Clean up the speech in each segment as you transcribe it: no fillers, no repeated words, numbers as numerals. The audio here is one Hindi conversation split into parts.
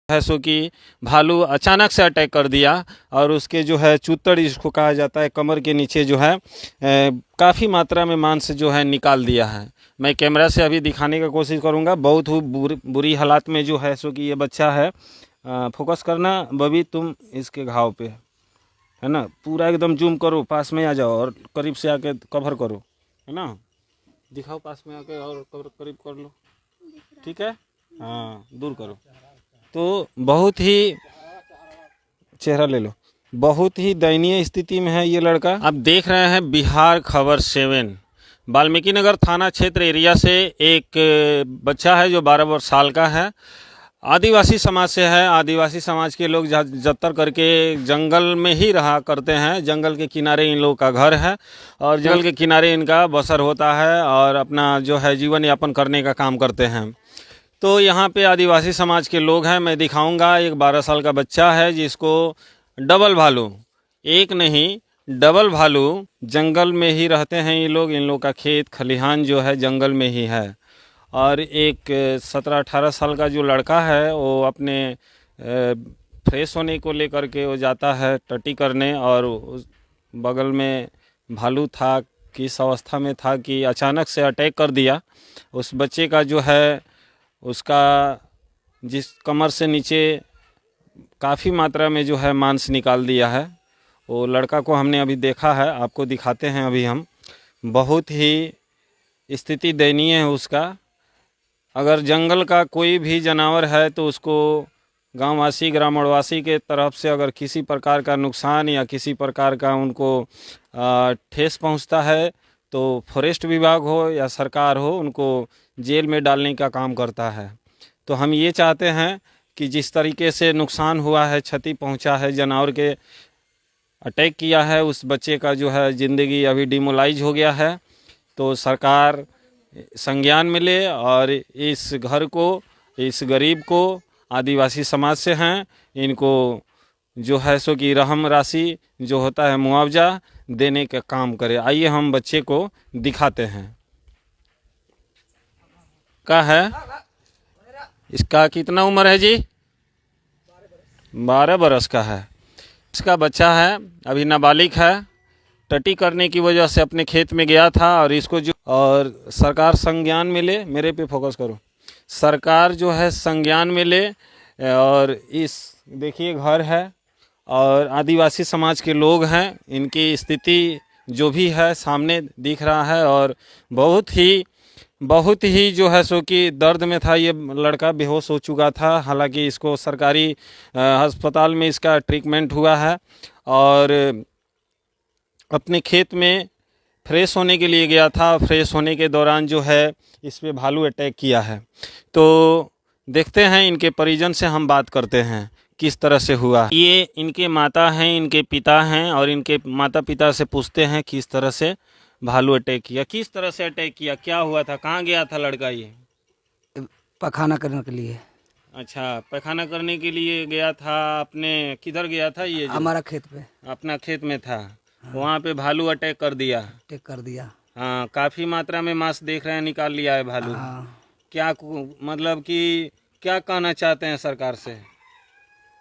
है सो कि भालू अचानक से अटैक कर दिया और उसके जो है चूतड़ जिसको कहा जाता है कमर के नीचे जो है काफ़ी मात्रा में मांस जो है निकाल दिया है। मैं कैमरा से अभी दिखाने का कोशिश करूंगा। बहुत ही बुरी हालात में जो है सो कि ये बच्चा है। फोकस करना बबी तुम इसके घाव पे, है ना, पूरा एकदम जूम करो, पास में आ जाओ और करीब से आके कवर करो, है ना, दिखाओ पास में आके और कवर करीब कर लो, ठीक है, हाँ दूर करो। तो बहुत ही चेहरा ले लो, बहुत ही दयनीय स्थिति में है ये लड़का। आप देख रहे हैं बिहार खबर 7 वाल्मीकि नगर थाना क्षेत्र एरिया से एक बच्चा है जो 12 साल का है। आदिवासी समाज से है। आदिवासी समाज के लोग ज़्यादातर करके जंगल में ही रहा करते हैं। जंगल के किनारे इन लोगों का घर है और जंगल के किनारे इनका बसर होता है और अपना जो है जीवन यापन करने का काम करते हैं। तो यहाँ पे आदिवासी समाज के लोग हैं। मैं दिखाऊंगा एक 12 साल का बच्चा है जिसको डबल भालू, एक नहीं डबल भालू, जंगल में ही रहते हैं ये लोग। इन लोग का खेत खलिहान जो है जंगल में ही है। और एक 17-18 साल का जो लड़का है वो अपने फ्रेश होने को लेकर के वो जाता है टट्टी करने और उस बगल में भालू था, किस अवस्था में था कि अचानक से अटैक कर दिया। उस बच्चे का जो है उसका जिस कमर से नीचे काफ़ी मात्रा में जो है मांस निकाल दिया है। वो लड़का को हमने अभी देखा है, आपको दिखाते हैं अभी हम। बहुत ही स्थिति दयनीय है उसका। अगर जंगल का कोई भी जानवर है तो उसको गांववासी ग्रामीणवासी के तरफ से अगर किसी प्रकार का नुकसान या किसी प्रकार का उनको ठेस पहुंचता है तो फॉरेस्ट विभाग हो या सरकार हो उनको जेल में डालने का काम करता है। तो हम ये चाहते हैं कि जिस तरीके से नुकसान हुआ है, क्षति पहुंचा है, जानवर के अटैक किया है, उस बच्चे का जो है ज़िंदगी अभी डिमोलाइज हो गया है। तो सरकार संज्ञान में ले और इस घर को, इस गरीब को, आदिवासी समाज से हैं, इनको जो है सो कि रहम राशि जो होता है मुआवजा देने का काम करे। आइए हम बच्चे को दिखाते हैं। का है इसका कितना उम्र है जी? 12 बरस का है। इसका बच्चा है, अभी नाबालिग है। टट्टी करने की वजह से अपने खेत में गया था और इसको जो और सरकार संज्ञान में ले, मेरे पे फोकस करो, सरकार जो है संज्ञान में ले। और इस देखिए घर है और आदिवासी समाज के लोग हैं, इनकी स्थिति जो भी है सामने दिख रहा है और बहुत ही जो है सो कि दर्द में था। ये लड़का बेहोश हो चुका था। हालांकि इसको सरकारी अस्पताल में इसका ट्रीटमेंट हुआ है और अपने खेत में फ्रेश होने के लिए गया था। फ्रेश होने के दौरान जो है इस पे भालू अटैक किया है। तो देखते हैं, इनके परिजन से हम बात करते हैं किस तरह से हुआ। ये इनके माता हैं, इनके पिता हैं और इनके माता पिता से पूछते हैं किस तरह से भालू अटैक किया, किस तरह से अटैक किया, क्या हुआ था, कहाँ गया था लड़का ये? पखाना करने के लिए। अच्छा, पैखाना करने के लिए गया था। अपने किधर गया था ये? हमारा खेत पे। अपना खेत में था। हाँ। वहाँ पे भालू अटैक कर दिया। अटैक कर दिया। हाँ, काफ़ी मात्रा में मांस देख रहे हैं निकाल लिया है भालू। हाँ। क्या मतलब कि क्या कहना चाहते हैं सरकार से?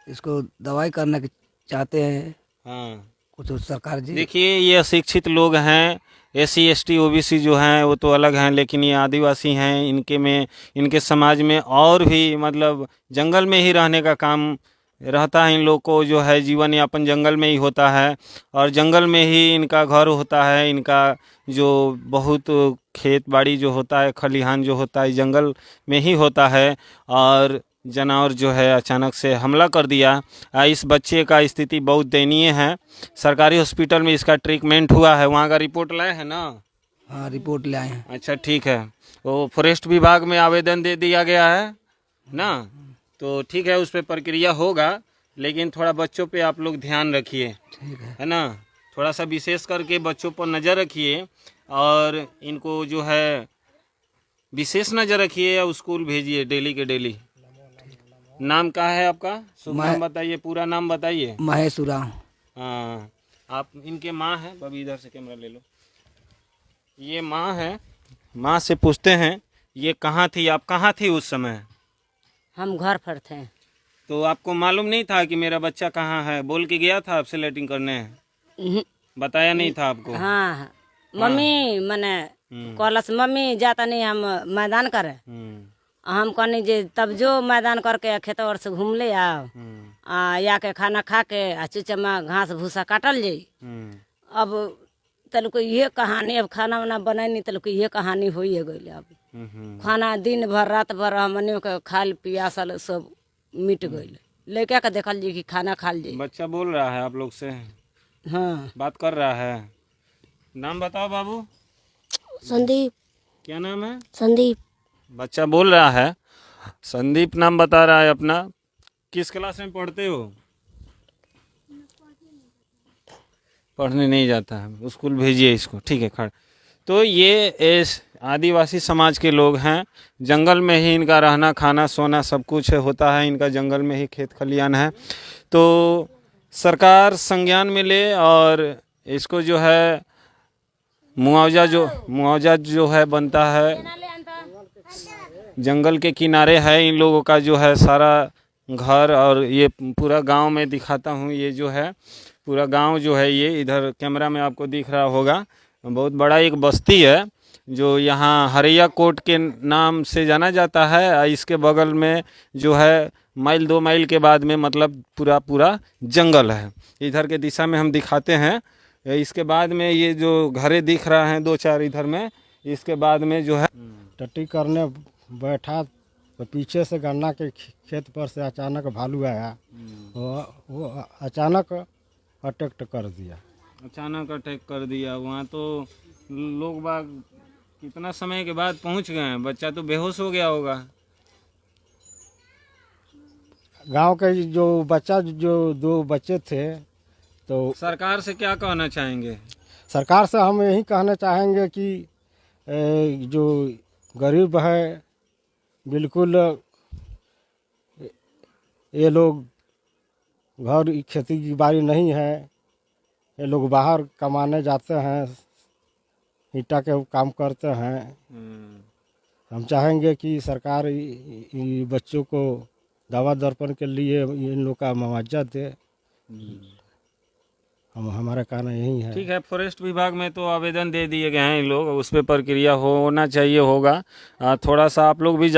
इसको दवाई करने की चाहते हैं। हाँ, कुछ सरकार जी। देखिए ये अशिक्षित लोग हैं, SC ST OBC जो हैं वो तो अलग हैं, लेकिन ये आदिवासी हैं। इनके समाज में और भी मतलब जंगल में ही रहने का काम रहता है। इन लोग को जो है जीवन यापन जंगल में ही होता है और जंगल में ही इनका घर होता है। इनका जो बहुत खेत बाड़ी जो होता है, खलिहान जो होता है, जंगल में ही होता है। और जानवर जो है अचानक से हमला कर दिया। इस बच्चे का स्थिति बहुत दयनीय है। सरकारी हॉस्पिटल में इसका ट्रीटमेंट हुआ है। वहाँ का रिपोर्ट लाए हैं ना? हाँ, रिपोर्ट ले आए हैं। अच्छा, ठीक है। वो फॉरेस्ट विभाग में आवेदन दे दिया गया है ना? तो ठीक है, उस पर प्रक्रिया होगा, लेकिन थोड़ा बच्चों पे आप लोग ध्यान रखिए, ठीक है ना? थोड़ा सा विशेष करके बच्चों पर नज़र रखिए और इनको जो है विशेष नज़र रखिए या स्कूल भेजिए डेली के डेली। नाम क्या है आपका? शुभ नाम बताइए, पूरा नाम बताइए। महेश उरांव। हाँ, आप इनके माँ हैं? अभी इधर से कैमरा ले लो। ये माँ है, माँ से पूछते हैं ये कहाँ थी, आप कहाँ थी उस समय? हम घर पर थे। तो आपको मालूम नहीं था कि मेरा बच्चा कहाँ है? बोल के गया था आपसे लेटिंग करने? बताया नहीं था आपको? हाँ मम्मी मने कहलस मम्मी जाता नहीं हम मैदान करे। हम कहनी जे तब जो मैदान करके खेत और से घूम ले आओ या के खाना खा के आ चुचमा घास भूसा काटल जाई। अब तल को ये कहानी, अब खाना वाना बनाई नहीं तल को ये कहानी होई गई। अब खाना दिन भर रात भर हमने के खाल पियासल सब मिट गई। लड़का के देखल जी कि खाना खाल जाई। बच्चा बोल रहा है आप लोग से? हाँ बात कर रहा है। नाम बताओ बाबू। संदीप। क्या नाम है? संदीप। बच्चा बोल रहा है, संदीप नाम बता रहा है अपना। किस क्लास में पढ़ते हो? पढ़ने नहीं जाता है, स्कूल भेजिए इसको। ठीक है खड़। तो ये इस आदिवासी समाज के लोग हैं। जंगल में ही इनका रहना खाना सोना सब कुछ होता है। इनका जंगल में ही खेत खलियान है। तो सरकार संज्ञान में ले और इसको जो है मुआवजा जो है बनता है। जंगल के किनारे है इन लोगों का जो है सारा घर। और ये पूरा गांव में दिखाता हूँ। ये जो है पूरा गांव जो है ये इधर कैमरा में आपको दिख रहा होगा। बहुत बड़ा एक बस्ती है जो यहाँ हरैया कोट के नाम से जाना जाता है। इसके बगल में जो है माइल 2 माइल के बाद में मतलब पूरा जंगल है। इधर के दिशा में हम दिखाते हैं। इसके बाद में ये जो घरे दिख रहा है 2-4 इधर में, इसके बाद में जो है टट्टी करने बैठा तो पीछे से गन्ना के खेत पर से अचानक भालू आया। वो अचानक अटैक कर दिया। अचानक अटैक कर दिया। वहाँ तो लोग बाग कितना समय के बाद पहुँच गए हैं। बच्चा तो बेहोश हो गया होगा। गांव के जो 2 बच्चे थे। तो सरकार से क्या कहना चाहेंगे? सरकार से हम यही कहना चाहेंगे कि जो गरीब है बिल्कुल ये लोग घर खेती की बाड़ी नहीं है। ये लोग बाहर कमाने जाते हैं, ईंटा के काम करते हैं। हम चाहेंगे कि सरकार बच्चों को दवा दर्पण के लिए इन लोग का मुआवजा दे। हमारा कहना यही है। ठीक है, फॉरेस्ट विभाग में तो आवेदन दे दिए गए हैं इन लोग, उस पर प्रक्रिया होना चाहिए होगा। थोड़ा सा आप लोग भी